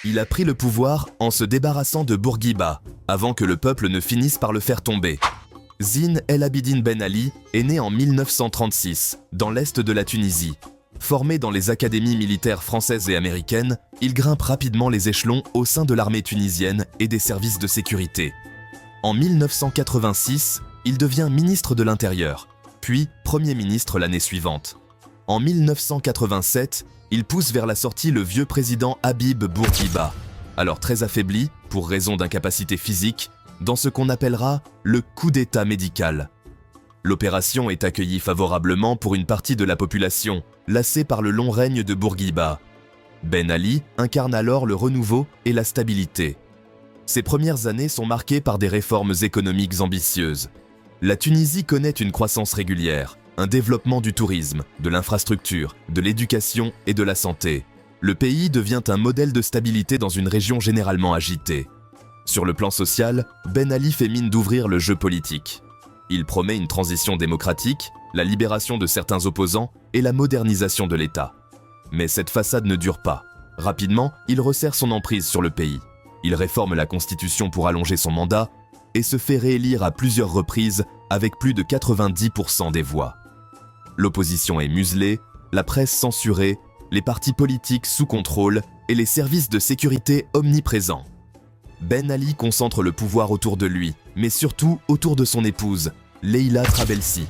Il a pris le pouvoir en se débarrassant de Bourguiba, avant que le peuple ne finisse par le faire tomber. Zine El Abidine Ben Ali est né en 1936, dans l'est de la Tunisie. Formé dans les académies militaires françaises et américaines, il grimpe rapidement les échelons au sein de l'armée tunisienne et des services de sécurité. En 1986, il devient ministre de l'Intérieur, puis Premier ministre l'année suivante. En 1987, il pousse vers la sortie le vieux président Habib Bourguiba, alors très affaibli, pour raison d'incapacité physique, dans ce qu'on appellera le coup d'État médical. L'opération est accueillie favorablement pour une partie de la population, lassée par le long règne de Bourguiba. Ben Ali incarne alors le renouveau et la stabilité. Ses premières années sont marquées par des réformes économiques ambitieuses. La Tunisie connaît une croissance régulière, un développement du tourisme, de l'infrastructure, de l'éducation et de la santé. Le pays devient un modèle de stabilité dans une région généralement agitée. Sur le plan social, Ben Ali fait mine d'ouvrir le jeu politique. Il promet une transition démocratique, la libération de certains opposants et la modernisation de l'État. Mais cette façade ne dure pas. Rapidement, il resserre son emprise sur le pays. Il réforme la Constitution pour allonger son mandat et se fait réélire à plusieurs reprises avec plus de 90% des voix. L'opposition est muselée, la presse censurée, les partis politiques sous contrôle et les services de sécurité omniprésents. Ben Ali concentre le pouvoir autour de lui, mais surtout autour de son épouse, Leïla Trabelsi.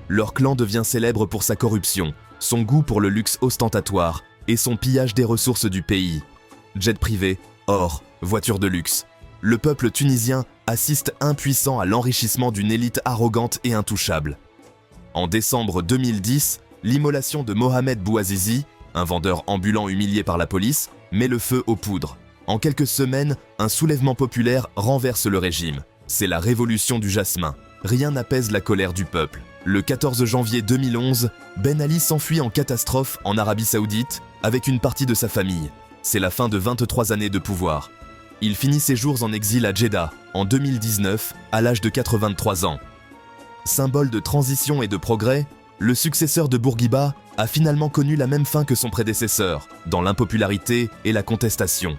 Leur clan devient célèbre pour sa corruption, son goût pour le luxe ostentatoire et son pillage des ressources du pays. Jet privé, or, voitures de luxe. Le peuple tunisien assiste impuissant à l'enrichissement d'une élite arrogante et intouchable. En décembre 2010, l'immolation de Mohamed Bouazizi, un vendeur ambulant humilié par la police, met le feu aux poudres. En quelques semaines, un soulèvement populaire renverse le régime. C'est la révolution du jasmin. Rien n'apaise la colère du peuple. Le 14 janvier 2011, Ben Ali s'enfuit en catastrophe en Arabie Saoudite avec une partie de sa famille. C'est la fin de 23 années de pouvoir. Il finit ses jours en exil à Jeddah en 2019, à l'âge de 83 ans. Symbole de transition et de progrès, le successeur de Bourguiba a finalement connu la même fin que son prédécesseur, dans l'impopularité et la contestation.